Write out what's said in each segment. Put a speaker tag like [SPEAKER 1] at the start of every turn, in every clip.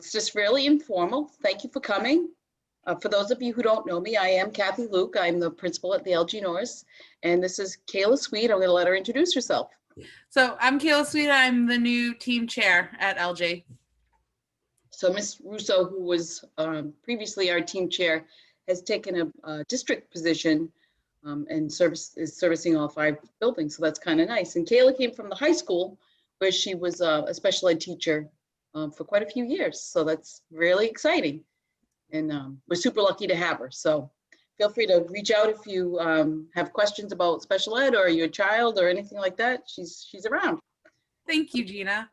[SPEAKER 1] It's just really informal. Thank you for coming. For those of you who don't know me, I am Kathy Luke. I'm the principal at the LGN Norris, and this is Kayla Sweet. I'm going to let her introduce herself.
[SPEAKER 2] So I'm Kayla Sweet. I'm the new team chair at LG.
[SPEAKER 1] So Ms. Russo, who was previously our team chair, has taken a district position and is servicing all 5 buildings. So that's kind of nice. And Kayla came from the high school where she was a special ed teacher for quite a few years. So that's really exciting. And we're super lucky to have her. So feel free to reach out if you have questions about special ed or your child or anything like that. She's around.
[SPEAKER 2] Thank you, Gina.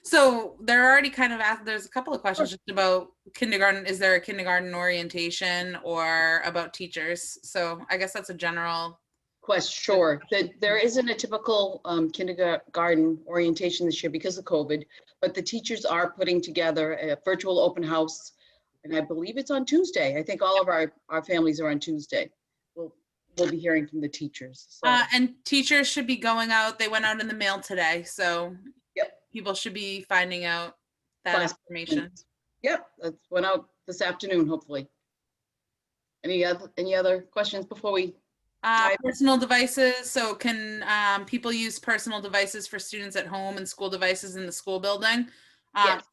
[SPEAKER 2] So they're already kind of asked, there's a couple of questions just about kindergarten. Is there a kindergarten orientation or about teachers? So I guess that's a general
[SPEAKER 1] question. Sure. There isn't a typical kindergarten orientation this year because of COVID, but the teachers are putting together a virtual open house. And I believe it's on Tuesday. I think all of our families are on Tuesday. We'll be hearing from the teachers. So.
[SPEAKER 2] And teachers should be going out. They went out in the mail today. So yep. People should be finding out that information.
[SPEAKER 1] Yep, that went out this afternoon, hopefully. Any other questions before we?
[SPEAKER 2] Personal devices. So can people use personal devices for students at home and school devices in the school building?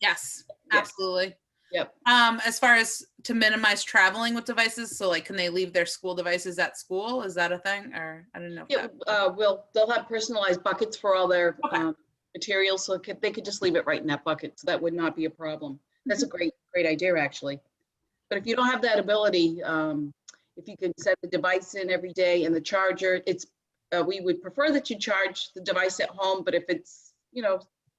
[SPEAKER 2] Yes, absolutely.
[SPEAKER 1] Yep.
[SPEAKER 2] As far as to minimize traveling with devices, so like, can they leave their school devices at school? Is that a thing, or I don't know?
[SPEAKER 1] Yeah, they'll have personalized buckets for all their materials, so they could just leave it right in that bucket. So that would not be a problem. That's a great idea, actually. But if you don't have that ability, if you could set the device in every day and the charger, we would prefer that you charge the device at home. But if it's,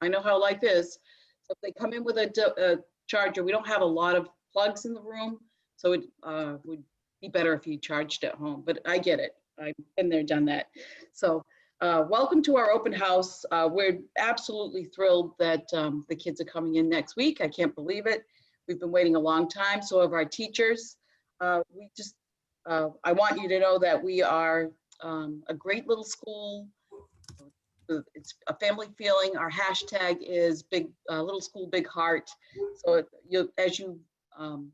[SPEAKER 1] I know how life is. So if they come in with a charger, we don't have a lot of plugs in the room, so it would be better if you charged at home, but I get it. I've been there, done that. So welcome to our open house. We're absolutely thrilled that the kids are coming in next week. I can't believe it. We've been waiting a long time. So have our teachers. I want you to know that we are a great little school. It's a family feeling. Our hashtag is little school, big heart. So as you come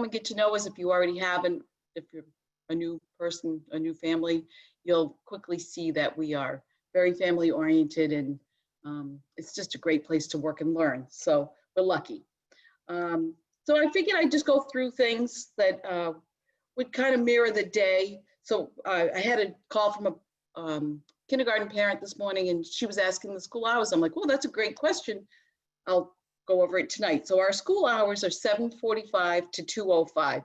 [SPEAKER 1] and get to know us, if you already haven't, if you're a new person, a new family, you'll quickly see that we are very family oriented, and it's just a great place to work and learn. So we're lucky. So I figured I'd just go through things that would kind of mirror the day. So I had a call from a kindergarten parent this morning, and she was asking the school hours. I'm like, well, that's a great question. I'll go over it tonight. So our school hours are 7:45 to 2:05.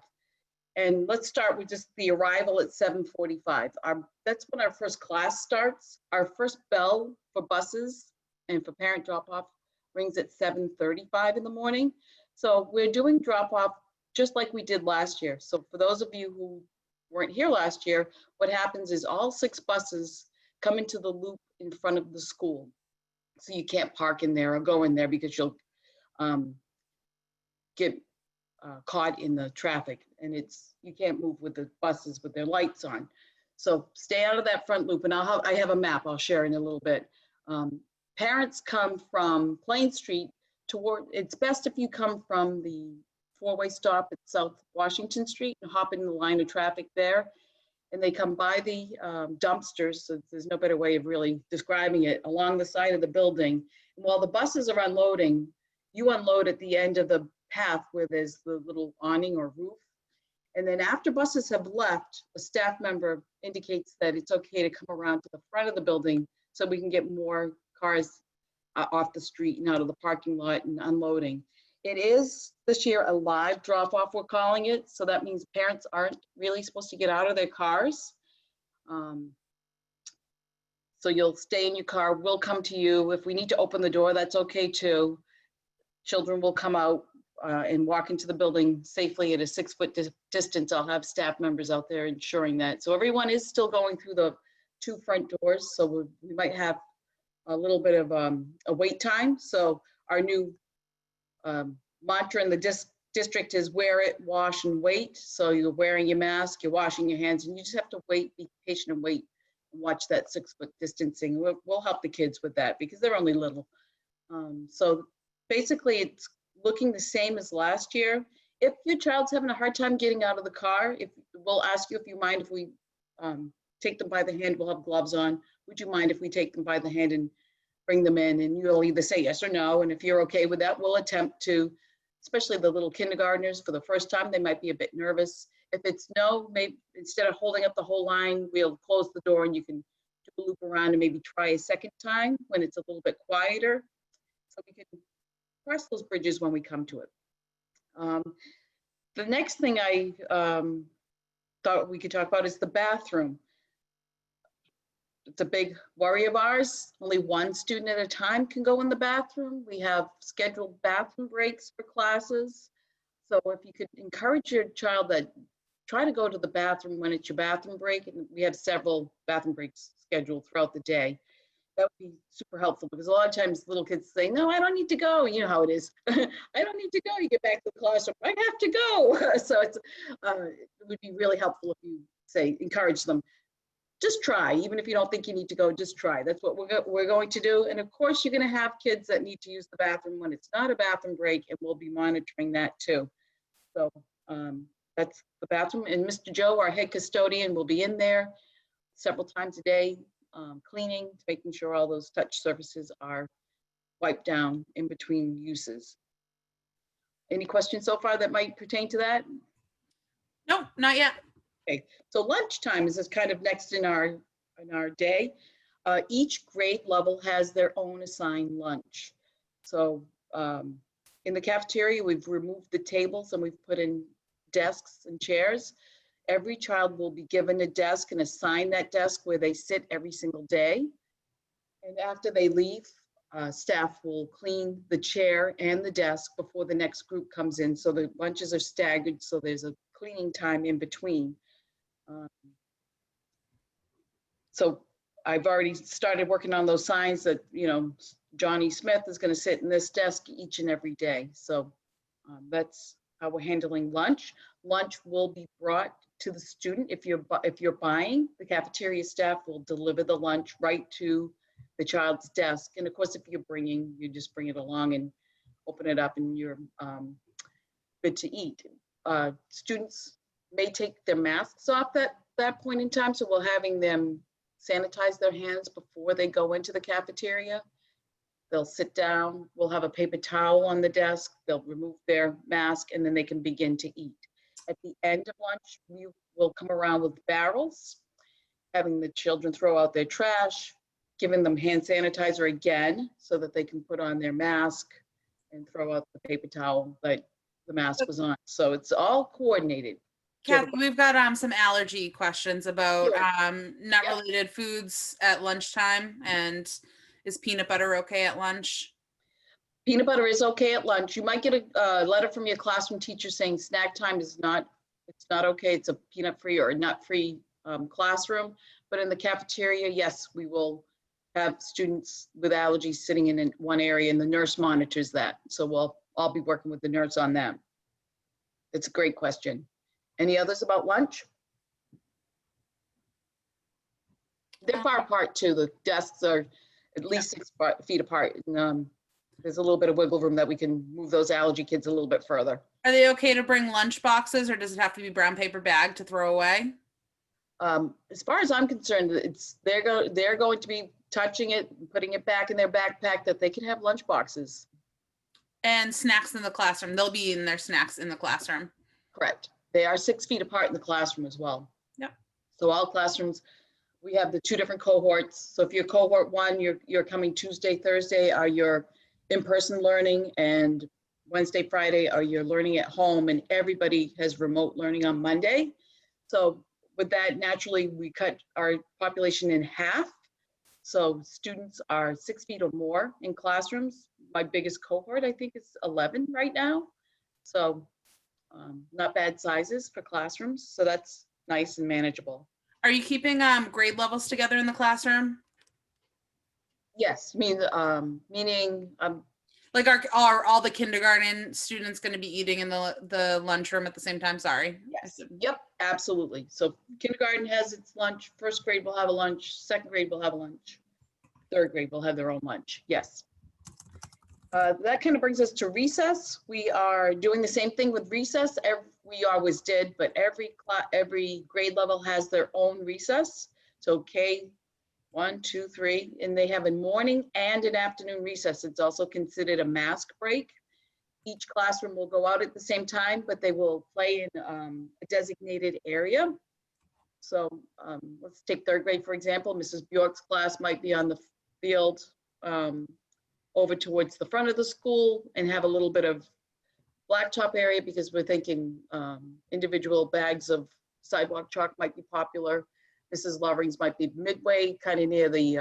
[SPEAKER 1] And let's start with just the arrival at 7:45. That's when our first class starts. Our first bell for buses and for parent drop-off rings at 7:35 in the morning. So we're doing drop-off just like we did last year. So for those of you who weren't here last year, what happens is all 6 buses come into the loop in front of the school. So you can't park in there or go in there because you'll get caught in the traffic, and you can't move with the buses with their lights on. So stay out of that front loop, and I have a map I'll share in a little bit. Parents come from Plain Street it's best if you come from the 4-way stop at South Washington Street and hop in the line of traffic there. And they come by the dumpsters, so there's no better way of really describing it, along the side of the building. And while the buses are unloading, you unload at the end of the path where there's the little awning or roof. And then after buses have left, a staff member indicates that it's okay to come around to the front of the building so we can get more cars off the street and out of the parking lot and unloading. It is this year a live drop-off, we're calling it. So that means parents aren't really supposed to get out of their cars. So you'll stay in your car, we'll come to you. If we need to open the door, that's okay too. Children will come out and walk into the building safely at a 6-foot distance. I'll have staff members out there ensuring that. So everyone is still going through the 2 front doors. So we might have a little bit of a wait time. So our new mantra in the district is wear it, wash, and wait. So you're wearing your mask, you're washing your hands, and you just have to wait, be patient and wait, and watch that 6-foot distancing. We'll help the kids with that because they're only little. So basically looking the same as last year. If your child's having a hard time getting out of the car, we'll ask you if you mind if we take them by the hand. We'll have gloves on. Would you mind if we take them by the hand and bring them in? And you'll either say yes or no. And if you're okay with that, we'll attempt to, especially the little kindergartners, for the first time, they might be a bit nervous. If it's no, maybe instead of holding up the whole line, we'll close the door and you can do a loop around and maybe try a second time when it's a little bit quieter. So we can cross those bridges when we come to it. The next thing I thought we could talk about is the bathroom. It's a big worry of ours. Only one student at a time can go in the bathroom. We have scheduled bathroom breaks for classes. So if you could encourage your child that try to go to the bathroom when it's your bathroom break, and we have several bathroom breaks scheduled throughout the day, that would be super helpful, because a lot of times little kids say, no, I don't need to go. You know how it is. I don't need to go. You get back to the classroom, I have to go. So it would be really helpful if you say, encourage them. Just try, even if you don't think you need to go, just try. That's what we're going to do. And of course, you're going to have kids that need to use the bathroom when it's not a bathroom break, and we'll be monitoring that too. So that's the bathroom. And Mr. Joe, our head custodian, will be in there several times a day, cleaning, making sure all those touch surfaces are wiped down in between uses. Any questions so far that might pertain to that?
[SPEAKER 2] No, not yet.
[SPEAKER 1] Okay, so lunchtime is just kind of next in our day. Each grade level has their own assigned lunch. So in the cafeteria, we've removed the tables and we've put in desks and chairs. Every child will be given a desk and assigned that desk where they sit every single day. And after they leave, staff will clean the chair and the desk before the next group comes in. So the lunches are staggered, so there's a cleaning time in between. So I've already started working on those signs that, you know, Johnny Smith is going to sit in this desk each and every day. So that's how we're handling lunch. Lunch will be brought to the student. If you're buying, the cafeteria staff will deliver the lunch right to the child's desk. And of course, if you're bringing, you just bring it along and open it up and you're good to eat. Students may take their masks off at that point in time, so we're having them sanitize their hands before they go into the cafeteria. They'll sit down, we'll have a paper towel on the desk, they'll remove their mask, and then they can begin to eat. At the end of lunch, we will come around with barrels, having the children throw out their trash, giving them hand sanitizer again so that they can put on their mask and throw out the paper towel that the mask was on. So it's all coordinated.
[SPEAKER 2] Kathy, we've got some allergy questions about
[SPEAKER 1] Sure.
[SPEAKER 2] nut-related foods at lunchtime, and is peanut butter okay at lunch?
[SPEAKER 1] Peanut butter is okay at lunch. You might get a letter from your classroom teacher saying snack time is not, it's not okay. It's a peanut-free or a nut-free classroom. But in the cafeteria, yes, we will have students with allergies sitting in one area, and the nurse monitors that. So I'll be working with the nurse on that. It's a great question. Any others about lunch? They're far apart too. The desks are at least 6 feet apart. And, there's a little bit of wiggle room that we can move those allergy kids a little bit further.
[SPEAKER 2] Are they okay to bring lunch boxes, or does it have to be brown paper bag to throw away?
[SPEAKER 1] As far as I'm concerned, they're going to be touching it, putting it back in their backpack, that they can have lunch boxes.
[SPEAKER 2] And snacks in the classroom. They'll be eating their snacks in the classroom.
[SPEAKER 1] Correct. They are 6 feet apart in the classroom as well.
[SPEAKER 2] Yep.
[SPEAKER 1] So all classrooms, we have the 2 different cohorts. So if you're cohort 1, you're coming Tuesday, Thursday are your in-person learning, and Wednesday, Friday are your learning at home, and everybody has remote learning on Monday. So with that, naturally, we cut our population in half. So students are 6 feet or more in classrooms. My biggest cohort, I think, is 11 right now. So not bad sizes for classrooms. So that's nice and manageable.
[SPEAKER 2] Are you keeping grade levels together in the classroom?
[SPEAKER 1] Yes, meaning
[SPEAKER 2] like are all the kindergarten students going to be eating in the lunchroom at the same time? Sorry.
[SPEAKER 1] Yes. Yep, absolutely. So kindergarten has its lunch. 1st grade will have a lunch. 2nd grade will have a lunch. 3rd grade will have their own lunch. Yes. That kind of brings us to recess. We are doing the same thing with recess. We always did, but every grade level has their own recess. So K 1, 2, 3, and they have a morning and an afternoon recess. It's also considered a mask break. Each classroom will go out at the same time, but they will play in a designated area. So let's take third grade, for example. Mrs. Bjork's class might be on the field over towards the front of the school and have a little bit of blacktop area because we're thinking individual bags of sidewalk chalk might be popular. Mrs. Lovering's might be midway, kind of near the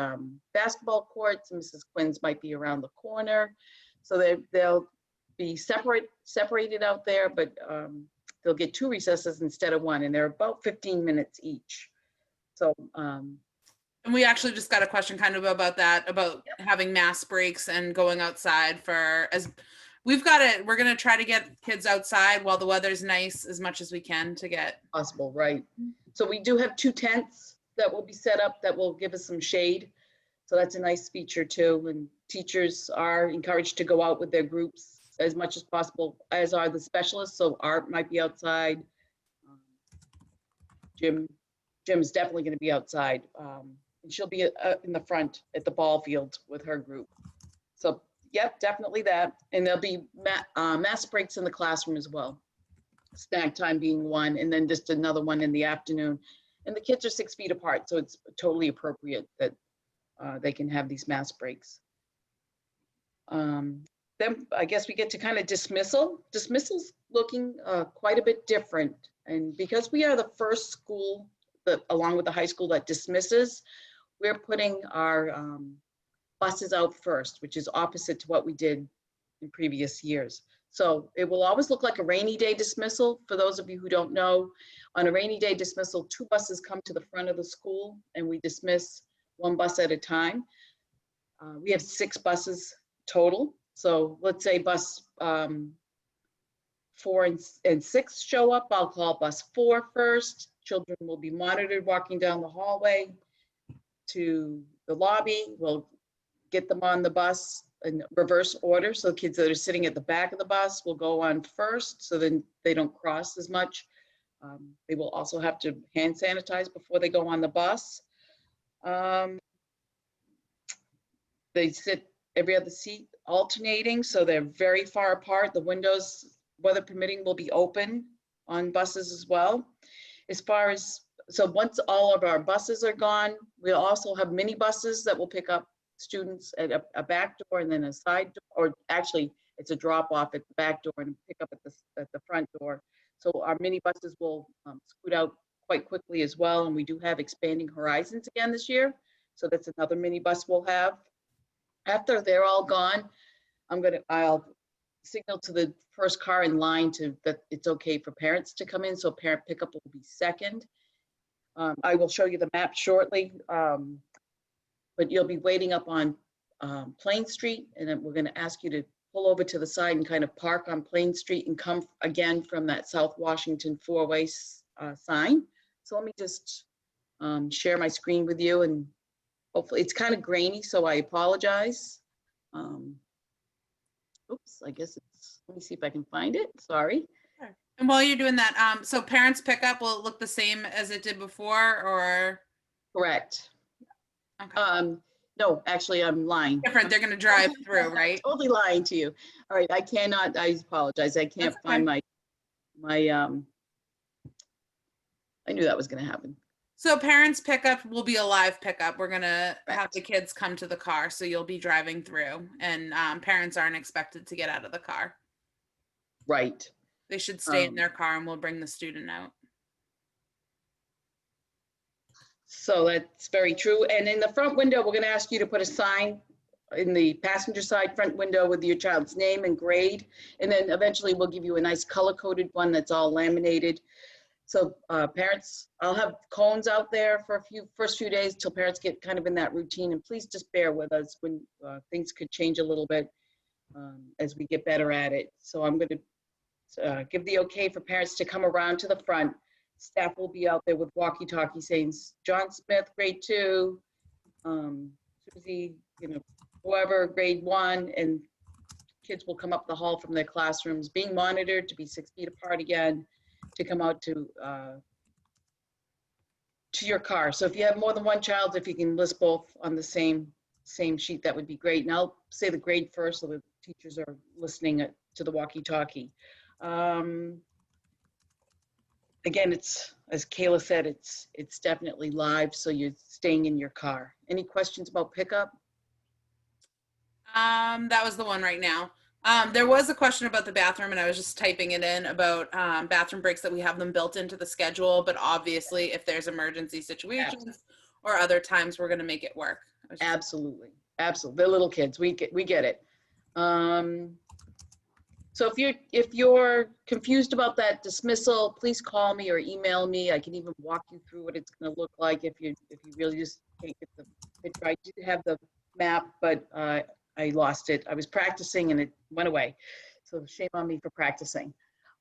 [SPEAKER 1] basketball courts. Mrs. Quinn's might be around the corner. So they'll be separated out there, but they'll get 2 recesses instead of 1, and they're about 15 minutes each. So
[SPEAKER 2] and we actually just got a question kind of about that, about having mass breaks and going outside we're going to try to get kids outside while the weather's nice as much as we can to get
[SPEAKER 1] possible, right? So we do have 2 tents that will be set up that will give us some shade. So that's a nice feature too. And teachers are encouraged to go out with their groups as much as possible, as are the specialists. So Art might be outside. Jim's definitely going to be outside. And she'll be in the front at the ball field with her group. So yep, definitely that. And there'll be mass breaks in the classroom as well. Snack time being one, and then just another one in the afternoon. And the kids are 6 feet apart, so it's totally appropriate that they can have these mass breaks. Then I guess we get to kind of dismissal. Dismissal's looking quite a bit different. And because we are the first school that, along with the high school, that dismisses, we're putting our buses out first, which is opposite to what we did in previous years. So it will always look like a rainy day dismissal. For those of you who don't know, on a rainy day dismissal, 2 buses come to the front of the school and we dismiss 1 bus at a time. We have 6 buses total. So let's say bus 4 and 6 show up. I'll call bus 4 first. Children will be monitored walking down the hallway to the lobby. We'll get them on the bus in reverse order. So kids that are sitting at the back of the bus will go on first, so then they don't cross as much. They will also have to hand sanitize before they go on the bus. They sit every other seat alternating, so they're very far apart. The windows, weather permitting, will be open on buses as well. As far as, so once all of our buses are gone, we'll also have mini buses that will pick up students at a back door and then a side door, or actually it's a drop off at the back door and pick up at the front door. So our mini buses will scoot out quite quickly as well. And we do have expanding horizons again this year. So that's another mini bus we'll have. After they're all gone, I'll signal to the first car in line that it's okay for parents to come in. So parent pickup will be second. I will show you the map shortly, but you'll be waiting up on Plain Street, and then we're going to ask you to pull over to the side and kind of park on Plain Street and come again from that South Washington 4-way sign. So let me just share my screen with you, and hopefully it's kind of grainy, so I apologize. Oops, I guess let me see if I can find it, sorry.
[SPEAKER 2] And while you're doing that, so parents pickup, will it look the same as it did before, or?
[SPEAKER 1] Correct.
[SPEAKER 2] Okay.
[SPEAKER 1] No, actually I'm lying.
[SPEAKER 2] Different, they're gonna drive through, right?
[SPEAKER 1] Totally lying to you. All right, I apologize. I can't find my, I knew that was gonna happen.
[SPEAKER 2] So parents pickup will be a live pickup. We're gonna have the kids come to the car, so you'll be driving through, and parents aren't expected to get out of the car.
[SPEAKER 1] Right.
[SPEAKER 2] They should stay in their car, and we'll bring the student out.
[SPEAKER 1] So that's very true. And in the front window, we're going to ask you to put a sign in the passenger side front window with your child's name and grade. And then eventually we'll give you a nice color-coded one that's all laminated. So parents, I'll have cones out there for first few days till parents get kind of in that routine. And please just bear with us when things could change a little bit as we get better at it. So I'm going to give the okay for parents to come around to the front. Staff will be out there with walkie-talkie saying, John Smith, grade 2, Susie, whoever, grade 1, and kids will come up the hall from their classrooms, being monitored to be 6 feet apart again, to come out to your car. So if you have more than one child, if you can list both on the same sheet, that would be great. And I'll say the grade first so the teachers are listening to the walkie-talkie. Again, it's, as Kayla said, it's definitely live, so you're staying in your car. Any questions about pickup?
[SPEAKER 2] That was the one right now. There was a question about the bathroom, and I was just typing it in about bathroom breaks, that we have them built into the schedule, but obviously if there's emergency situations or other times, we're going to make it work.
[SPEAKER 1] Absolutely. Absolutely. They're little kids. We get it. So if you're confused about that dismissal, please call me or email me. I can even walk you through what it's going to look like if you really just can't get the picture. I did have the map, but I lost it. I was practicing and it went away. So shame on me for practicing.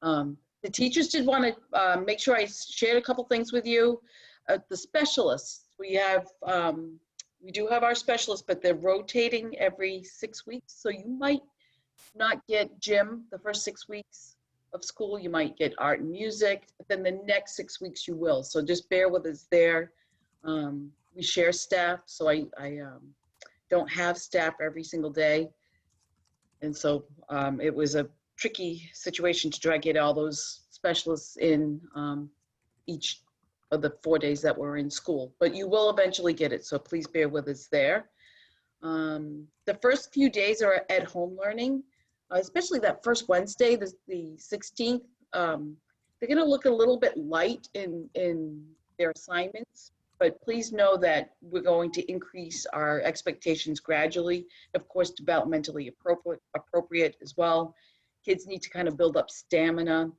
[SPEAKER 1] The teachers did want to make sure I shared a couple things with you. The specialists, we do have our specialists, but they're rotating every 6 weeks. So you might not get gym the first 6 weeks of school. You might get art and music, but then the next 6 weeks you will. So just bear with us there. We share staff, so I don't have staff every single day. And so it was a tricky situation to try to get all those specialists in each of the 4 days that we're in school, but you will eventually get it. So please bear with us there. The first few days are at home learning, especially that first Wednesday, the 16th. They're going to look a little bit light in their assignments, but please know that we're going to increase our expectations gradually. Of course, developmentally appropriate as well. Kids need to kind of build up stamina.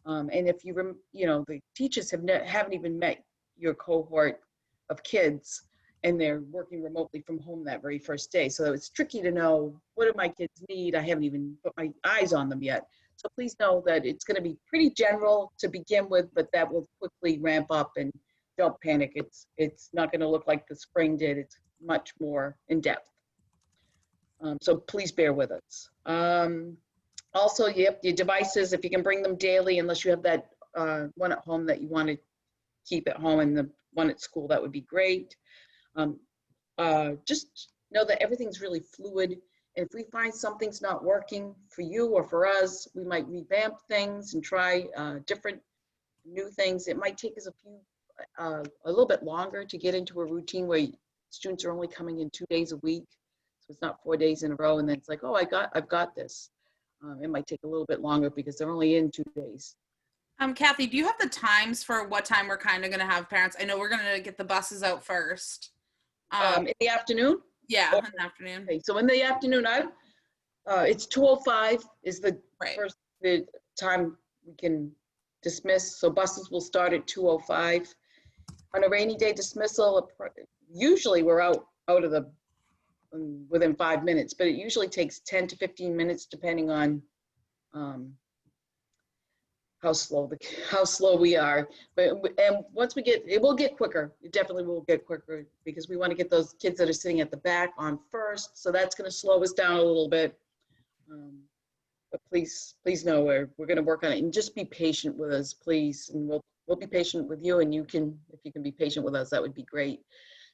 [SPEAKER 1] And if the teachers haven't even met your cohort of kids, and they're working remotely from home that very first day. So it's tricky to know, what do my kids need? I haven't even put my eyes on them yet. So please know that it's going to be pretty general to begin with, but that will quickly ramp up, and don't panic. It's not going to look like the spring did. It's much more in depth. So please bear with us. Also, your devices, if you can bring them daily, unless you have that one at home that you want to keep at home and the one at school, that would be great. Just know that everything's really fluid. And if we find something's not working for you or for us, we might revamp things and try different new things. It might take us a little bit longer to get into a routine where students are only coming in 2 days a week. So it's not 4 days in a row and then it's like, oh, I've got this. It might take a little bit longer because they're only in 2 days.
[SPEAKER 2] Kathy, do you have the times for what time we're kind of going to have parents? I know we're going to get the buses out first.
[SPEAKER 1] In the afternoon?
[SPEAKER 2] Yeah, in the afternoon.
[SPEAKER 1] Okay, so in the afternoon, it's 2:05 is the first the time we can dismiss. So buses will start at 2:05. On a rainy day dismissal, usually we're out of the within 5 minutes, but it usually takes 10 to 15 minutes depending on how slow we are. And once we it will get quicker. It definitely will get quicker because we want to get those kids that are sitting at the back on first. So that's going to slow us down a little bit. But please know we're going to work on it, and just be patient with us, please. And we'll be patient with you, and if you can be patient with us, that would be great.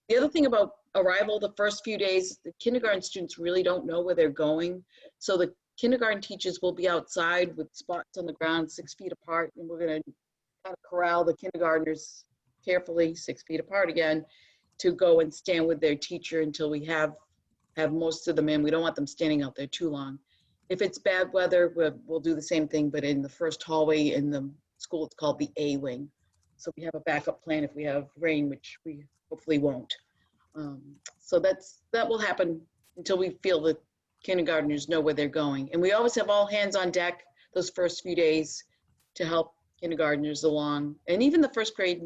[SPEAKER 1] The other thing about arrival, the first few days, the kindergarten students really don't know where they're going. So the kindergarten teachers will be outside with spots on the ground 6 feet apart, and we're going to kind of corral the kindergartners carefully 6 feet apart again to go and stand with their teacher until we have most of them in. We don't want them standing out there too long. If it's bad weather, we'll do the same thing, but in the first hallway in the school, it's called the A wing. So we have a backup plan if we have rain, which we hopefully won't. So that will happen until we feel that kindergartners know where they're going. And we always have all hands on deck those first few days to help kindergartners along. And even the first grade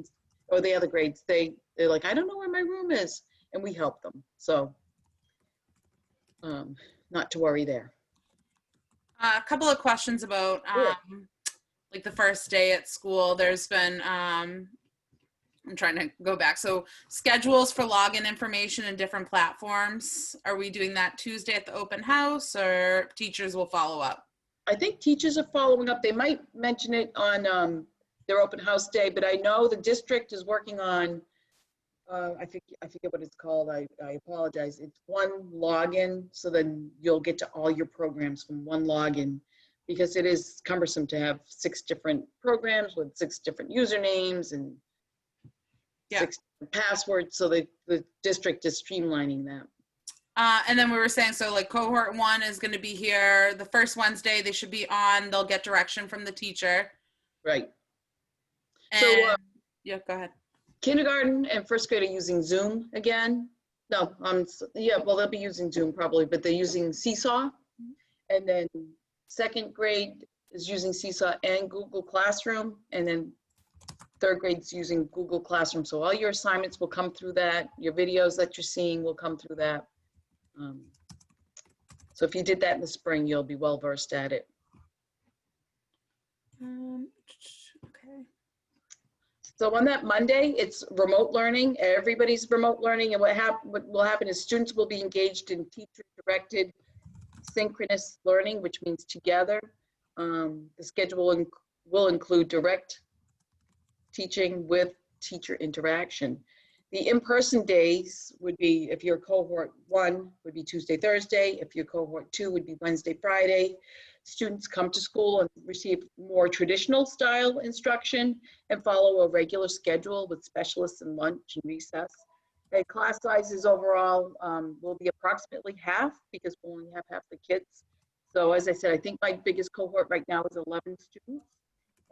[SPEAKER 1] or the other grades, they're like, I don't know where my room is. And we help them. So not to worry there.
[SPEAKER 2] A couple of questions about like the first day at school. There's been I'm trying to go back. So schedules for login information in different platforms. Are we doing that Tuesday at the open house, or teachers will follow up?
[SPEAKER 1] I think teachers are following up. They might mention it on their open house day, but I know the district is working on, I forget what it's called. I apologize. It's one login, so then you'll get to all your programs from one login, because it is cumbersome to have 6 different programs with 6 different usernames and 6 different passwords. So the district is streamlining that.
[SPEAKER 2] And then we were saying, so like cohort 1 is going to be here the first Wednesday. They should be on. They'll get direction from the teacher.
[SPEAKER 1] Right.
[SPEAKER 2] And,
[SPEAKER 1] So
[SPEAKER 2] yeah, go ahead.
[SPEAKER 1] kindergarten and first grade are using Zoom again. No, yeah, well, they'll be using Zoom probably, but they're using Seesaw. And then second grade is using Seesaw and Google Classroom. And then third grade's using Google Classroom. So all your assignments will come through that. Your videos that you're seeing will come through that. So if you did that in the spring, you'll be well versed at it.
[SPEAKER 2] Okay.
[SPEAKER 1] So on that Monday, it's remote learning. Everybody's remote learning. And what will happen is students will be engaged in teacher-directed synchronous learning, which means together. The schedule will include direct teaching with teacher interaction. The in-person days would be, if your cohort 1 would be Tuesday, Thursday. If your cohort 2 would be Wednesday, Friday. Students come to school and receive more traditional style instruction and follow a regular schedule with specialists in lunch and recess. And class sizes overall will be approximately half, because we only have half the kids. So as I said, I think my biggest cohort right now is 11 students.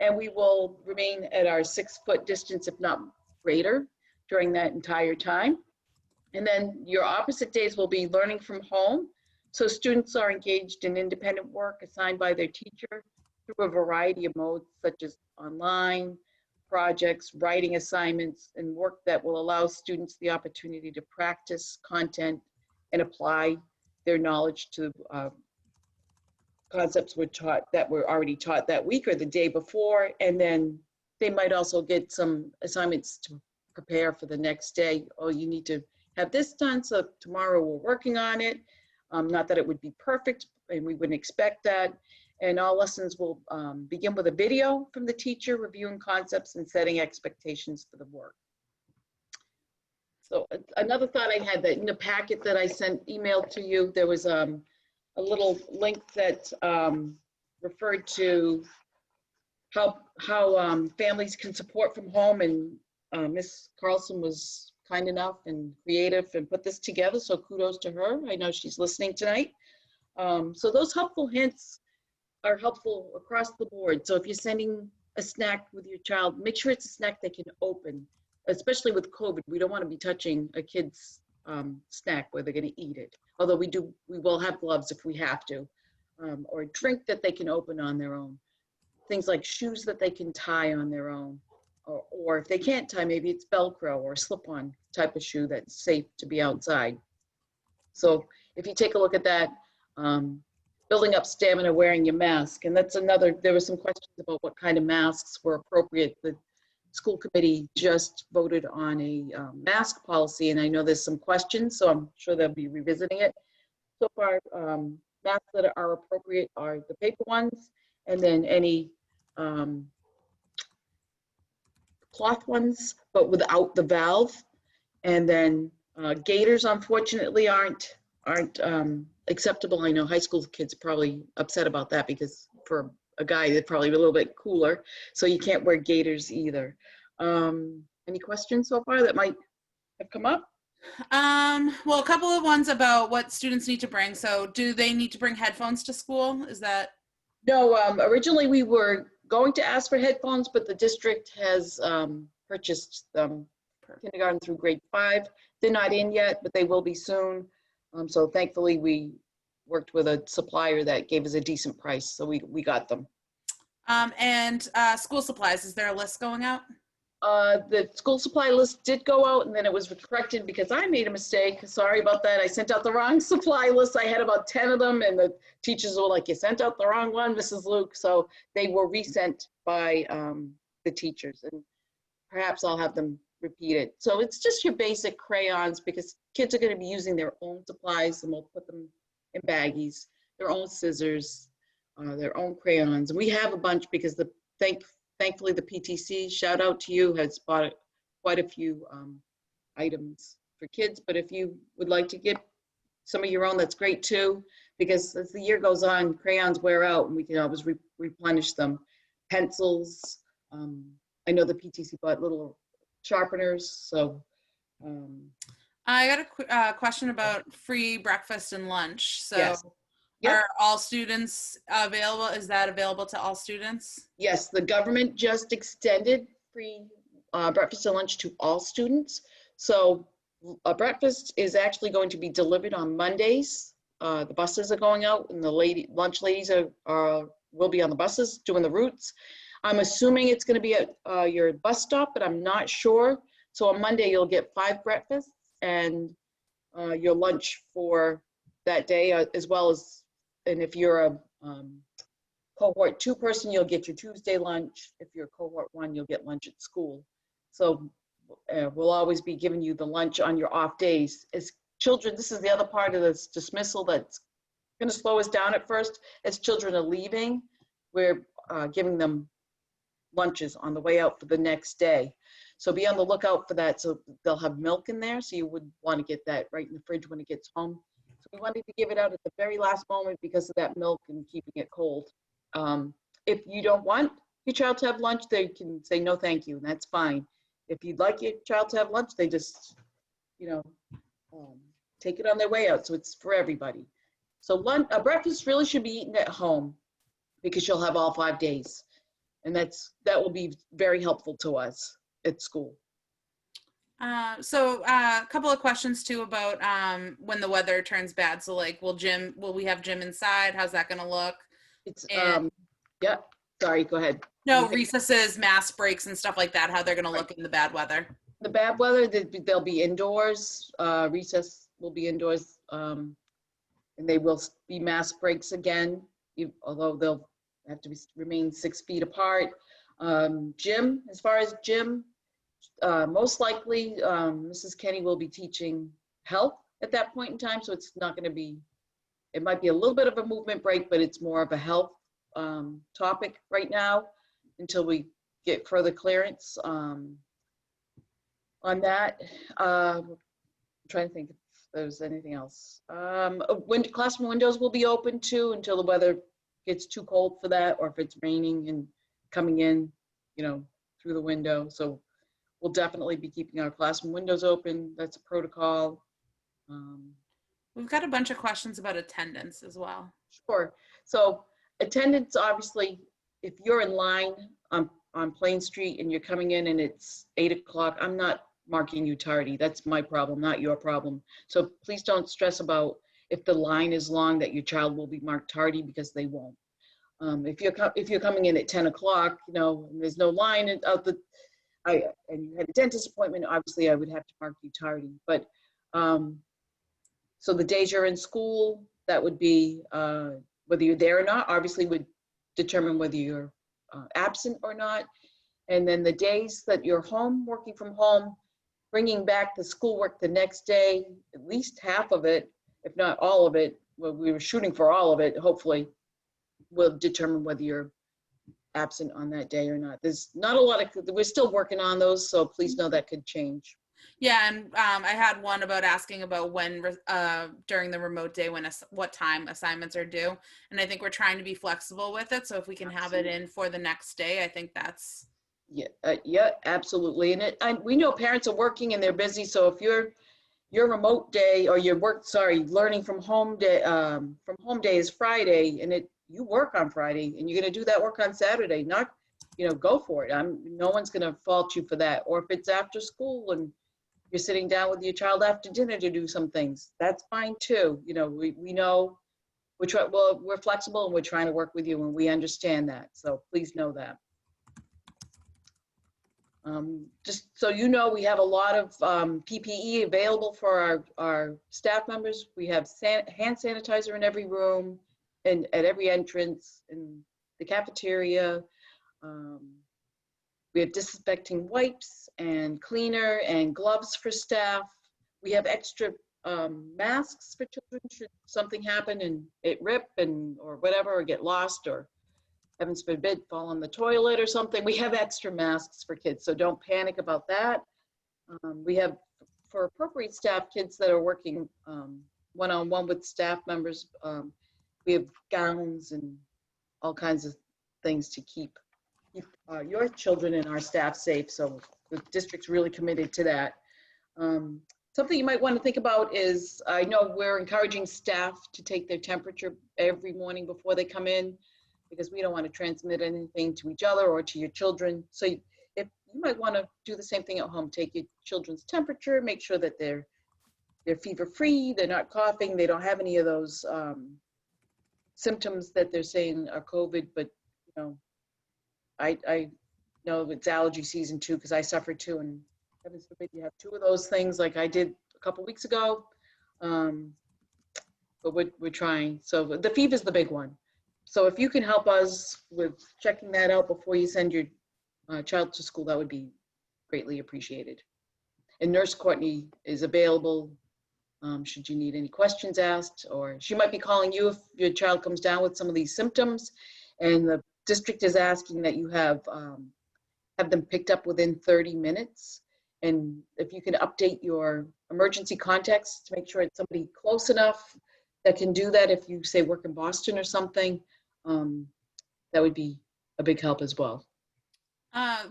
[SPEAKER 1] And we will remain at our 6-foot distance, if not greater, during that entire time. And then your opposite days will be learning from home. So students are engaged in independent work assigned by their teacher through a variety of modes, such as online projects, writing assignments, and work that will allow students the opportunity to practice content and apply their knowledge to concepts that were already taught that week or the day before. And then they might also get some assignments to prepare for the next day. Oh, you need to have this done, so tomorrow we're working on it. Not that it would be perfect, and we wouldn't expect that. And all lessons will begin with a video from the teacher reviewing concepts and setting expectations for the work. So another thought I had, that in the packet that I emailed to you, there was a little link that referred to how families can support from home, and Ms. Carlson was kind enough and creative and put this together, so kudos to her. I know she's listening tonight. So those helpful hints are helpful across the board. So if you're sending a snack with your child, make sure it's a snack they can open, especially with COVID. We don't want to be touching a kid's snack where they're going to eat it. Although we will have gloves if we have to, or a drink that they can open on their own. Things like shoes that they can tie on their own. Or if they can't tie, maybe it's Velcro or slip-on type of shoe that's safe to be outside. So if you take a look at that, building up stamina wearing your mask. And that's another, there were some questions about what kind of masks were appropriate. The school committee just voted on a mask policy, and I know there's some questions, so I'm sure they'll be revisiting it. So far, masks that are appropriate are the paper ones, and then any cloth ones, but without the valve. And then gaiters, unfortunately, aren't acceptable. I know high school kids are probably upset about that, because for a guy, they're probably a little bit cooler. So you can't wear gaiters either. Any questions so far that might have come up?
[SPEAKER 2] Well, a couple of ones about what students need to bring. So do they need to bring headphones to school? Is that?
[SPEAKER 1] No, originally we were going to ask for headphones, but the district has purchased them kindergarten through grade 5. They're not in yet, but they will be soon. So thankfully we worked with a supplier that gave us a decent price, so we got them.
[SPEAKER 2] And school supplies, is there a list going out?
[SPEAKER 1] The school supply list did go out, and then it was corrected because I made a mistake. Sorry about that. I sent out the wrong supply list. I had about 10 of them, and the teachers were like, you sent out the wrong one, Mrs. Luke. So they were resent by the teachers, and perhaps I'll have them repeat it. So it's just your basic crayons because kids are going to be using their own supplies and we'll put them in baggies, their own scissors, their own crayons. And we have a bunch because thankfully the PTC, shout out to you, has bought quite a few items for kids. But if you would like to get some of your own, that's great too, because as the year goes on, crayons wear out and we can always replenish them. Pencils, I know the PTC bought little sharpeners, so.
[SPEAKER 2] I got a question about free breakfast and lunch. So
[SPEAKER 1] Yes. Yep.
[SPEAKER 2] are all students available? Is that available to all students?
[SPEAKER 1] Yes, the government just extended free breakfast and lunch to all students. So breakfast is actually going to be delivered on Mondays. The buses are going out and the lunch ladies will be on the buses doing the routes. I'm assuming it's going to be at your bus stop, but I'm not sure. So on Monday, you'll get 5 breakfasts and your lunch for that day, as well as, and if you're a cohort 2 person, you'll get your Tuesday lunch. If you're cohort 1, you'll get lunch at school. So we'll always be giving you the lunch on your off days. As children, this is the other part of this dismissal that's going to slow us down at first. As children are leaving, we're giving them lunches on the way out for the next day. So be on the lookout for that. So they'll have milk in there. So you would want to get that right in the fridge when it gets home. So we wanted to give it out at the very last moment because of that milk and keeping it cold. If you don't want your child to have lunch, they can say no thank you, and that's fine. If you'd like your child to have lunch, they just, take it on their way out. So it's for everybody. So breakfast really should be eaten at home because you'll have all 5 days. And that will be very helpful to us at school.
[SPEAKER 2] So a couple of questions too about when the weather turns bad. So like, will we have gym inside? How's that going to look?
[SPEAKER 1] It's yeah. Sorry, go ahead.
[SPEAKER 2] No, recesses, mass breaks, and stuff like that. How they're going to look in the bad weather?
[SPEAKER 1] The bad weather, they'll be indoors. Recess will be indoors, and they will be mass breaks again. Although they'll have to remain 6 feet apart. Gym, as far as gym, most likely Mrs. Kenny will be teaching health at that point in time. So it's not going to be, it might be a little bit of a movement break, but it's more of a health topic right now until we get further clearance on that. I'm trying to think if there's anything else. Classroom windows will be open too until the weather gets too cold for that, or if it's raining and coming in, through the window. So we'll definitely be keeping our classroom windows open. That's a protocol.
[SPEAKER 2] We've got a bunch of questions about attendance as well.
[SPEAKER 1] Sure. So attendance, obviously, if you're in line on Plain Street and you're coming in and it's 8 o'clock, I'm not marking you tardy. That's my problem, not your problem. So please don't stress about if the line is long that your child will be marked tardy, because they won't. If you're coming in at 10 o'clock, and there's no line and you had a dentist appointment, obviously I would have to mark you tardy. But so the days you're in school, that would be whether you're there or not, obviously would determine whether you're absent or not. And then the days that you're home, working from home, bringing back the schoolwork the next day, at least half of it, if not all of it, well, we were shooting for all of it, hopefully, will determine whether you're absent on that day or not. There's not a lot we're still working on those, so please know that could change.
[SPEAKER 2] Yeah, and I had one about asking about when during the remote day, what time assignments are due, and I think we're trying to be flexible with it. So if we can have it in for the next day, I think that's
[SPEAKER 1] yeah, absolutely. And we know parents are working and they're busy. So if your remote day or your learning from home day is Friday, and you work on Friday and you're going to do that work on Saturday, not go for it. No one's going to fault you for that. Or if it's after school and you're sitting down with your child after dinner to do some things, that's fine too. We know we're flexible and we're trying to work with you, and we understand that. So please know that. Just so you know, we have a lot of PPE available for our staff members. We have hand sanitizer in every room and at every entrance in the cafeteria. We have disinfecting wipes and cleaner and gloves for staff. We have extra masks for children should something happen and it rip or whatever, or get lost, or heavens forbid, fall on the toilet or something. We have extra masks for kids, so don't panic about that. We have, for appropriate staff, kids that are working one-on-one with staff members, we have gowns and all kinds of things to keep your children and our staff safe. So the district's really committed to that. Something you might want to think about is, I know we're encouraging staff to take their temperature every morning before they come in, because we don't want to transmit anything to each other or to your children. So if you might want to do the same thing at home, take your children's temperature, make sure that they're fever-free, they're not coughing, they don't have any of those symptoms that they're saying are COVID. But you know, I know it's allergy season too, because I suffer too, and heavens forbid you have two of those things like I did a couple weeks ago. But we're trying. So the fever is the big one. So if you can help us with checking that out before you send your child to school, that would be greatly appreciated. And Nurse Courtney is available should you need any questions asked, or she might be calling you if your child comes down with some of these symptoms, and the district is asking that you have them picked up within 30 minutes. And if you can update your emergency contacts to make sure it's somebody close enough that can do that, if you say work in Boston or something, that would be a big help as well.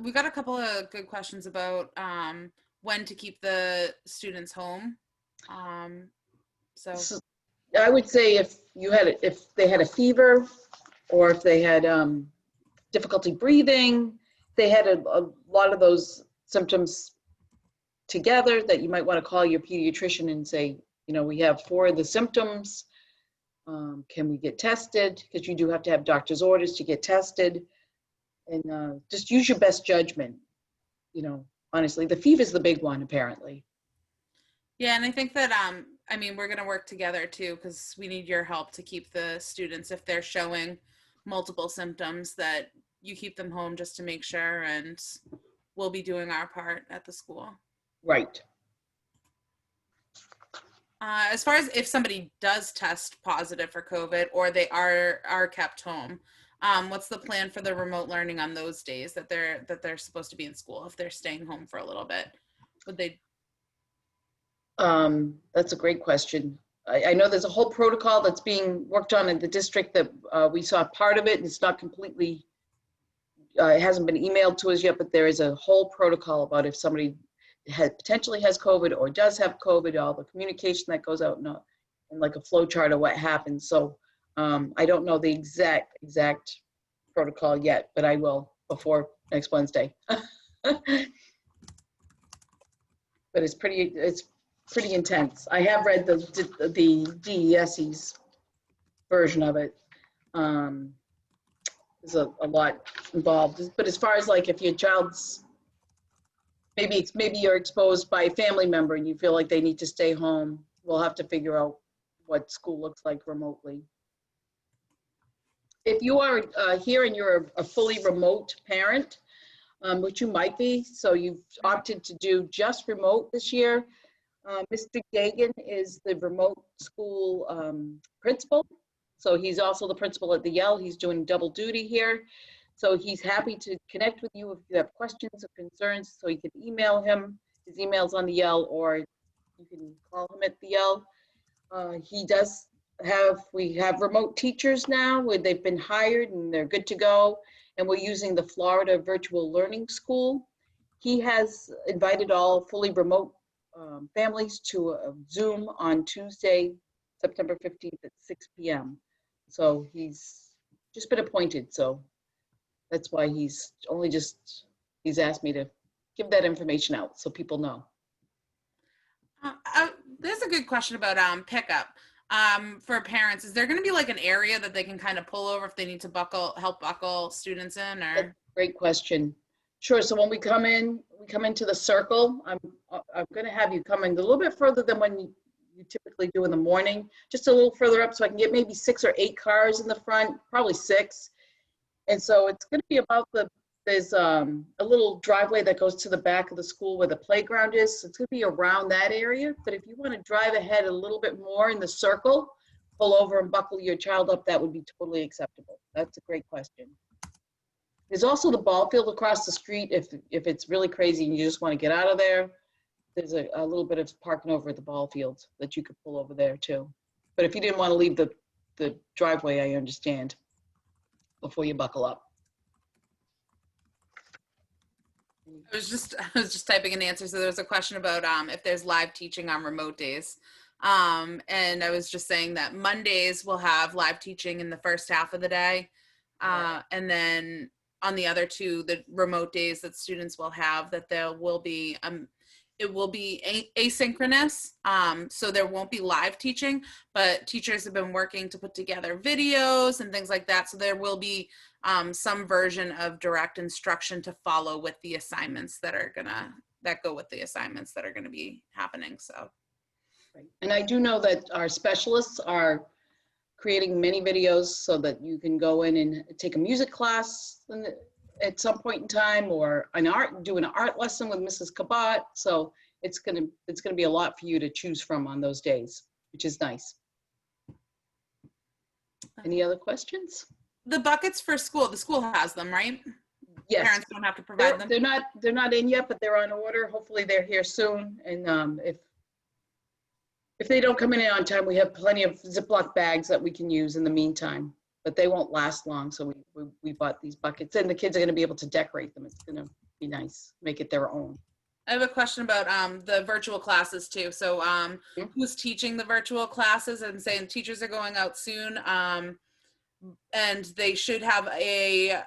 [SPEAKER 2] We got a couple of good questions about when to keep the students home. So
[SPEAKER 1] I would say if they had a fever, or if they had difficulty breathing, they had a lot of those symptoms together, that you might want to call your pediatrician and say, you know, we have 4 of the symptoms. Can we get tested? Because you do have to have doctor's orders to get tested. And just use your best judgment. You know, honestly, the fever is the big one, apparently.
[SPEAKER 2] yeah, and I think that I mean, we're going to work together too, because we need your help to keep the students, if they're showing multiple symptoms, that you keep them home just to make sure, and we'll be doing our part at the school.
[SPEAKER 1] Right.
[SPEAKER 2] As far as if somebody does test positive for COVID, or they are kept home, what's the plan for the remote learning on those days that they're supposed to be in school? If they're staying home for a little bit, would they?
[SPEAKER 1] That's a great question. I know there's a whole protocol that's being worked on in the district that we saw part of it, and it's not completely, it hasn't been emailed to us yet, but there is a whole protocol about if somebody potentially has COVID or does have COVID, all the communication that goes out and like a flow chart of what happens. So I don't know the exact protocol yet, but I will before next Wednesday. But it's pretty intense. I have read the DESE's version of it. There's a lot involved. But as far as like if your child's, maybe you're exposed by a family member and you feel like they need to stay home, we'll have to figure out what school looks like remotely. If you are here and you're a fully remote parent, which you might be, so you've opted to do just remote this year, Mr. Gagan is the remote school principal. So he's also the principal at the Yale. He's doing double duty here. So he's happy to connect with you if you have questions or concerns. So you can email him. His email's on the Yale, or you can call him at the Yale. We have remote teachers now where they've been hired and they're good to go. And we're using the Florida Virtual Learning School. He has invited all fully remote families to a Zoom on Tuesday, September 15th at 6 p.m. So he's just been appointed. So that's why he's asked me to give that information out so people know.
[SPEAKER 2] There's a good question about pickup for parents. Is there going to be like an area that they can kind of pull over if they need to help buckle students in? Or
[SPEAKER 1] great question. Sure. So when we come into the circle, I'm going to have you come in a little bit further than when you typically do in the morning, just a little further up so I can get maybe 6 or 8 cars in the front, probably 6. And so it's going to be about the there's a little driveway that goes to the back of the school where the playground is. It's gonna be around that area, but if you want to drive ahead a little bit more in the circle, pull over and buckle your child up, that would be totally acceptable. That's a great question. There's also the ball field across the street if it's really crazy and you just want to get out of there. There's a little bit of parking over at the ball field that you could pull over there too. But if you didn't want to leave the driveway, I understand, before you buckle up.
[SPEAKER 2] I was just typing an answer. So there was a question about if there's live teaching on remote days. And I was just saying that Mondays will have live teaching in the first half of the day. And then on the other two, the remote days that students will have, that there will be, it will be asynchronous. So there won't be live teaching, but teachers have been working to put together videos and things like that. So there will be some version of direct instruction to follow with the assignments that go with the assignments that are gonna be happening, so.
[SPEAKER 1] And I do know that our specialists are creating many videos so that you can go in and take a music class at some point in time, or do an art lesson with Mrs. Kabat. So it's gonna be a lot for you to choose from on those days, which is nice. Any other questions?
[SPEAKER 2] The buckets for school, the school has them, right?
[SPEAKER 1] Yes.
[SPEAKER 2] Parents don't have to provide them?
[SPEAKER 1] They're not in yet, but they're on order. Hopefully they're here soon. And if they don't come in on time, we have plenty of Ziploc bags that we can use in the meantime, but they won't last long. So we bought these buckets, and the kids are gonna be able to decorate them. It's gonna be nice, make it their own.
[SPEAKER 2] I have a question about the virtual classes too. So who's teaching the virtual classes? I'm saying teachers are going out soon. And they should have an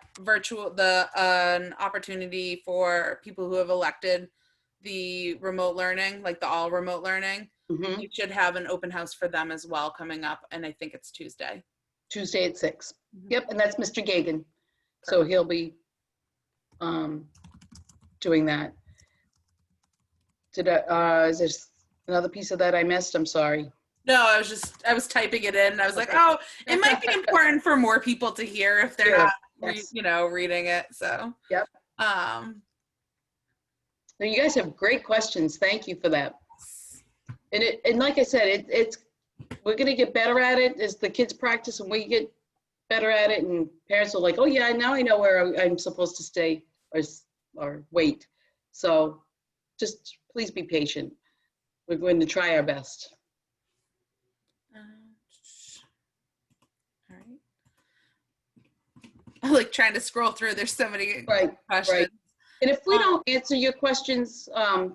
[SPEAKER 2] opportunity for people who have elected the remote learning, like the all remote learning.
[SPEAKER 1] Mm-hmm.
[SPEAKER 2] You should have an open house for them as well coming up, and I think it's Tuesday.
[SPEAKER 1] Tuesday at 6.
[SPEAKER 2] Mm-hmm.
[SPEAKER 1] Yep, and that's Mr. Gagan. So he'll be doing that. Is there another piece of that I missed? I'm sorry.
[SPEAKER 2] No, I was typing it in. And I was like, oh, it might be important for more people to hear if they're not, reading it. So,
[SPEAKER 1] yep.
[SPEAKER 2] Now
[SPEAKER 1] you guys have great questions. Thank you for that. And like I said, we're going to get better at it as the kids practice and we get better at it, and parents are like, oh yeah, now I know where I'm supposed to stay or wait. So just please be patient. We're going to try our best.
[SPEAKER 2] All right. I'm like trying to scroll through. There's so many questions.
[SPEAKER 1] Right. And if we don't answer your questions,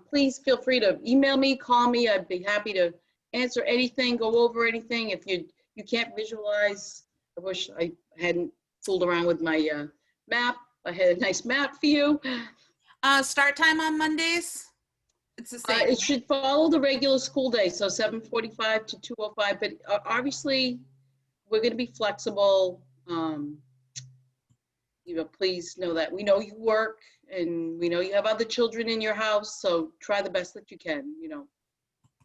[SPEAKER 1] please feel free to email me, call me. I'd be happy to answer anything, go over anything. If you can't visualize, I wish I hadn't fooled around with my map. I had a nice map for you.
[SPEAKER 2] Start time on Mondays? It's the same.
[SPEAKER 1] It should follow the regular school day, so 7:45 to 2:05. But obviously, we're going to be flexible. Please know that we know you work and we know you have other children in your house, so try the best that you can.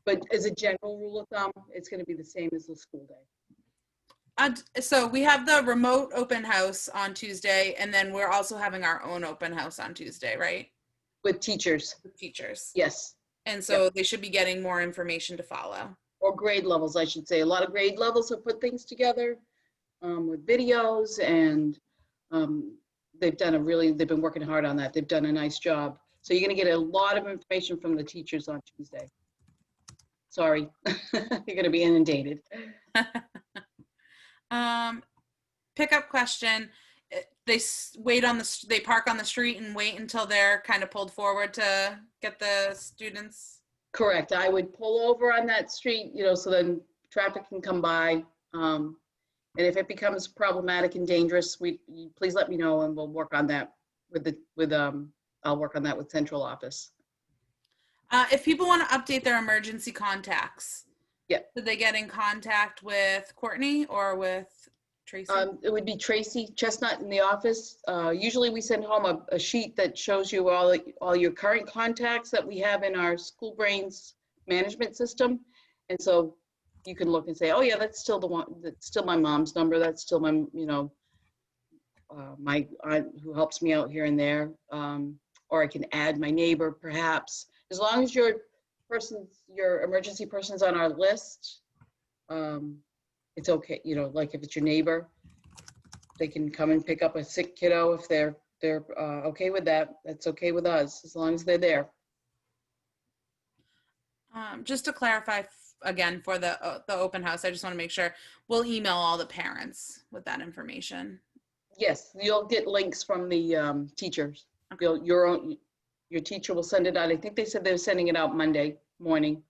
[SPEAKER 1] But as a general rule of thumb, it's going to be the same as the school day.
[SPEAKER 2] So we have the remote open house on Tuesday, and then we're also having our own open house on Tuesday, right?
[SPEAKER 1] With teachers.
[SPEAKER 2] With teachers.
[SPEAKER 1] Yes.
[SPEAKER 2] And so they should be getting more information to follow.
[SPEAKER 1] Or grade levels, I should say. A lot of grade levels have put things together with videos, and they've been working hard on that. They've done a nice job. So you're going to get a lot of information from the teachers on Tuesday. Sorry, you're going to be inundated.
[SPEAKER 2] Pickup question. They park on the street and wait until they're kind of pulled forward to get the students?
[SPEAKER 1] Correct. I would pull over on that street, so then traffic can come by. And if it becomes problematic and dangerous, please let me know and we'll work on that I'll work on that with central office.
[SPEAKER 2] If people want to update their emergency contacts,
[SPEAKER 1] yeah,
[SPEAKER 2] did they get in contact with Courtney or with Tracy?
[SPEAKER 1] It would be Tracy Chestnut in the office. Usually we send home a sheet that shows you all your current contacts that we have in our School Brains management system. And so you can look and say, oh yeah, that's still the one, that's still my mom's number. That's still my, my aunt who helps me out here and there, or I can add my neighbor perhaps. As long as your emergency person's on our list, it's okay. You know, like if it's your neighbor, they can come and pick up a sick kiddo if they're okay with that. That's okay with us, as long as they're there.
[SPEAKER 2] Just to clarify again for the open house, I just want to make sure we'll email all the parents with that information.
[SPEAKER 1] Yes, you'll get links from the teachers.
[SPEAKER 2] Okay.
[SPEAKER 1] Your teacher will send it out. I think they said they were sending it out Monday morning.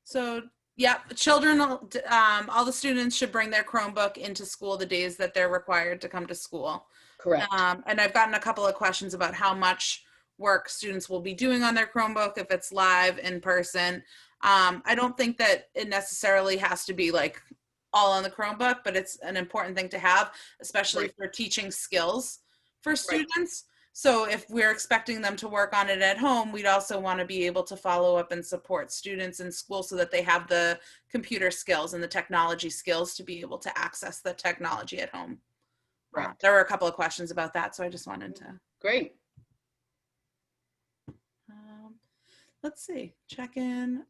[SPEAKER 2] So yeah, children, all the students should bring their Chromebook into school the days that they're required to come to school.
[SPEAKER 1] Correct.
[SPEAKER 2] And I've gotten a couple of questions about how much work students will be doing on their Chromebook, if it's live in person. I don't think that it necessarily has to be like all on the Chromebook, but it's an important thing to have, especially
[SPEAKER 1] Right.
[SPEAKER 2] for teaching skills for students. So if we're expecting them to work on it at home, we'd also want to be able to follow up and support students in school so that they have the computer skills and the technology skills to be able to access the technology at home.
[SPEAKER 1] Right.
[SPEAKER 2] There were a couple of questions about that, so I just wanted to.
[SPEAKER 1] Great.
[SPEAKER 2] Let's see, check-in.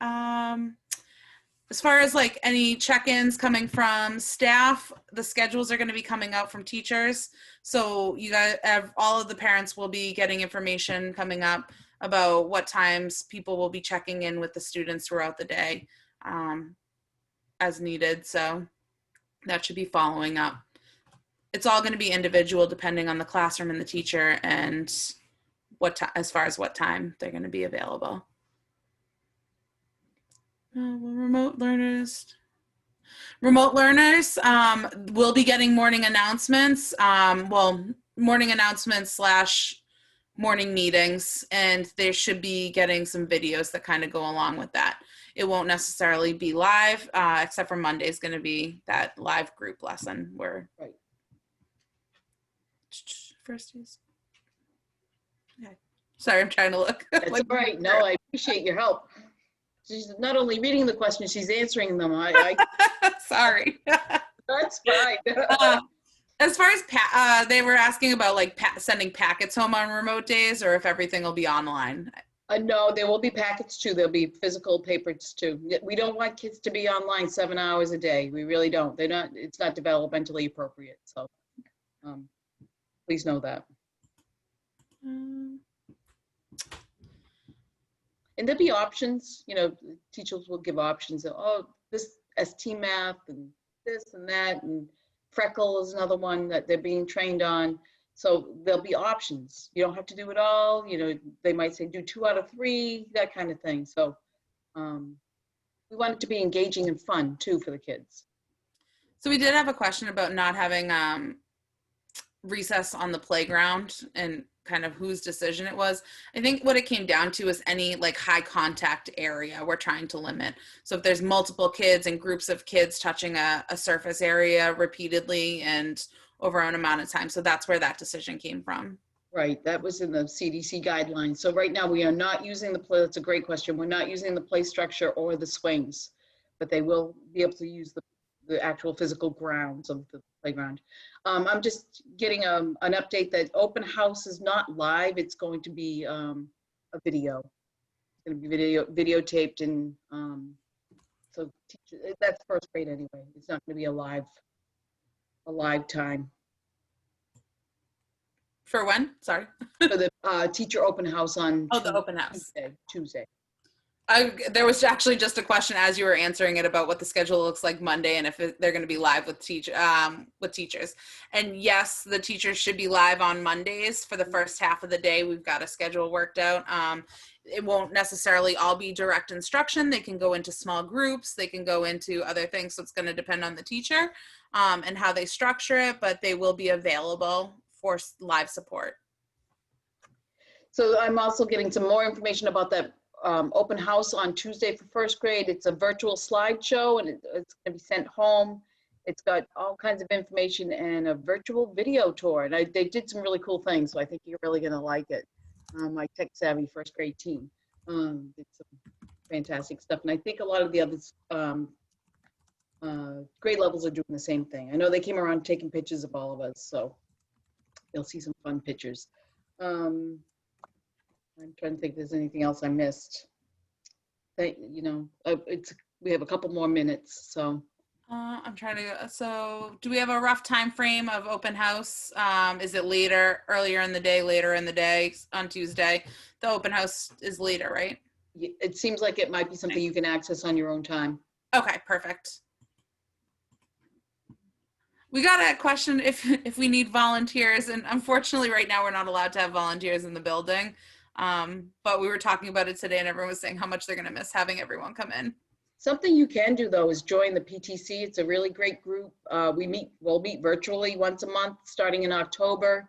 [SPEAKER 2] As far as like any check-ins coming from staff, the schedules are going to be coming out from teachers. So you guys have, all of the parents will be getting information coming up about what times people will be checking in with the students throughout the day as needed. So that should be following up. It's all going to be individual depending on the classroom and the teacher and as far as what time they're going to be available. Remote learners will be getting morning announcements. Morning announcements / morning meetings, and they should be getting some videos that kind of go along with that. It won't necessarily be live, except for Monday is going to be that live group lesson where.
[SPEAKER 1] Right.
[SPEAKER 2] First is. Okay. Sorry, I'm trying to look.
[SPEAKER 1] That's all right. No, I appreciate your help. She's not only reading the questions, she's answering them.
[SPEAKER 2] Sorry.
[SPEAKER 1] That's fine.
[SPEAKER 2] As far as they were asking about like sending packets home on remote days, or if everything will be online.
[SPEAKER 1] No, there will be packets too. There'll be physical papers too. We don't want kids to be online 7 hours a day. We really don't. It's not developmentally appropriate. So please know that. And there'll be options, you know, teachers will give options of, oh, this ST math and this and that, and Freckle is another one that they're being trained on. So there'll be options. You don't have to do it all. You know, they might say do 2 out of 3, that kind of thing. So we want it to be engaging and fun too for the kids.
[SPEAKER 2] So we did have a question about not having recess on the playground and kind of whose decision it was. I think what it came down to is any like high contact area we're trying to limit. So if there's multiple kids and groups of kids touching a surface area repeatedly and over an amount of time. So that's where that decision came from.
[SPEAKER 1] Right, that was in the CDC guidelines. So right now we are not using the play, that's a great question. We're not using the play structure or the swings, but they will be able to use the actual physical grounds of the playground. I'm just getting an update that open house is not live. It's going to be a video. It's going to be videotaped, and so that's first grade anyway. It's not going to be a live time.
[SPEAKER 2] For when? Sorry.
[SPEAKER 1] For the teacher open house on
[SPEAKER 2] the open house.
[SPEAKER 1] Tuesday.
[SPEAKER 2] There was actually just a question as you were answering it about what the schedule looks like Monday and if they're going to be live with teachers. And yes, the teachers should be live on Mondays for the first half of the day. We've got a schedule worked out. It won't necessarily all be direct instruction. They can go into small groups. They can go into other things. So it's going to depend on the teacher and how they structure it, but they will be available for live support.
[SPEAKER 1] So I'm also getting some more information about that open house on Tuesday for first grade. It's a virtual slideshow, and it's going to be sent home. It's got all kinds of information and a virtual video tour. And they did some really cool things, so I think you're really going to like it. My tech savvy first grade team did some fantastic stuff. And I think a lot of the others grade levels are doing the same thing. I know they came around taking pictures of all of us, so you'll see some fun pictures. I'm trying to think if there's anything else I missed. We have a couple more minutes, so.
[SPEAKER 2] I'm trying to, so do we have a rough time frame of open house? Is it later, earlier in the day, later in the day on Tuesday? The open house is later, right?
[SPEAKER 1] It seems like it might be something you can access on your own time.
[SPEAKER 2] Okay, perfect. We got a question if we need volunteers, and unfortunately right now we're not allowed to have volunteers in the building. But we were talking about it today and everyone was saying how much they're gonna miss having everyone come in.
[SPEAKER 1] Something you can do though is join the PTC. It's a really great group. We'll meet virtually once a month starting in October.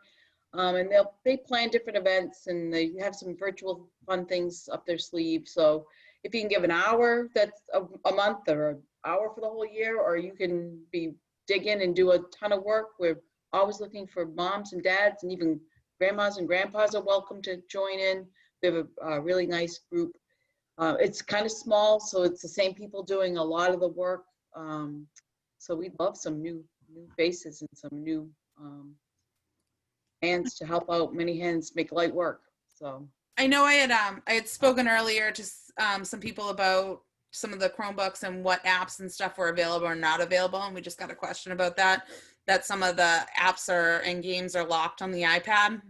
[SPEAKER 1] And they plan different events and they have some virtual fun things up their sleeve. So if you can give an hour, that's a month, or an hour for the whole year, or you can dig in and do a ton of work. We're always looking for moms and dads, and even grandmas and grandpas are welcome to join in. We have a really nice group. It's kind of small, so it's the same people doing a lot of the work. So we'd love some new faces and some new hands to help out. Many hands make light work. So
[SPEAKER 2] I know I had spoken earlier to some people about some of the Chromebooks and what apps and stuff were available or not available, and we just got a question about that some of the apps and games are locked on the iPad.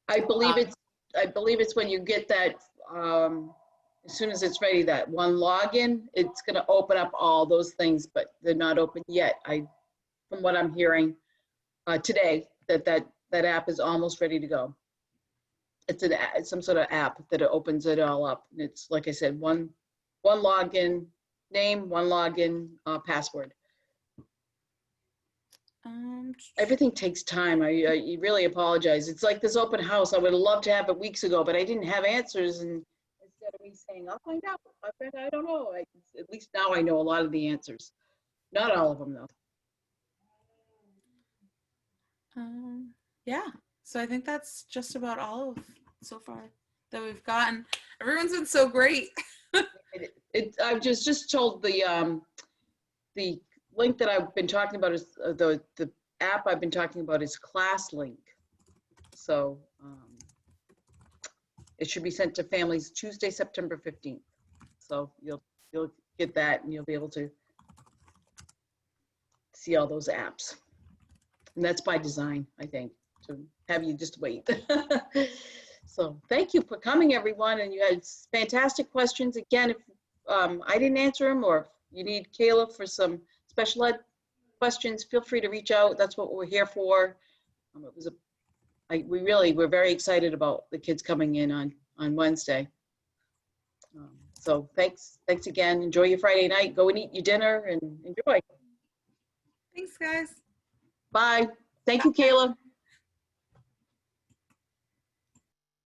[SPEAKER 1] I believe it's when you get that as soon as it's ready, that one login, it's going to open up all those things, but they're not open yet. From what I'm hearing today, that app is almost ready to go. It's some sort of app that opens it all up. And it's, like I said, one login name, one login password. Everything takes time. I really apologize. It's like this open house. I would have loved to have it weeks ago, but I didn't have answers. And instead of me saying, I'll find out, I don't know. At least now I know a lot of the answers. Not all of them, though.
[SPEAKER 2] Yeah. So I think that's just about all of so far that we've gotten. Everyone's been so great.
[SPEAKER 1] I've just told the link that I've been talking about is the app I've been talking about is ClassLink. So it should be sent to families Tuesday, September 15th. So you'll get that and you'll be able to see all those apps. And that's by design, I think, to have you just wait. So thank you for coming, everyone. And you had fantastic questions. Again, if I didn't answer them, or if you need Kayla for some special ed questions, feel free to reach out. That's what we're here for. We're very excited about the kids coming in on Wednesday. So thanks again. Enjoy your Friday night. Go and eat your dinner and enjoy.
[SPEAKER 2] Thanks, guys.
[SPEAKER 1] Bye. Thank you, Kayla.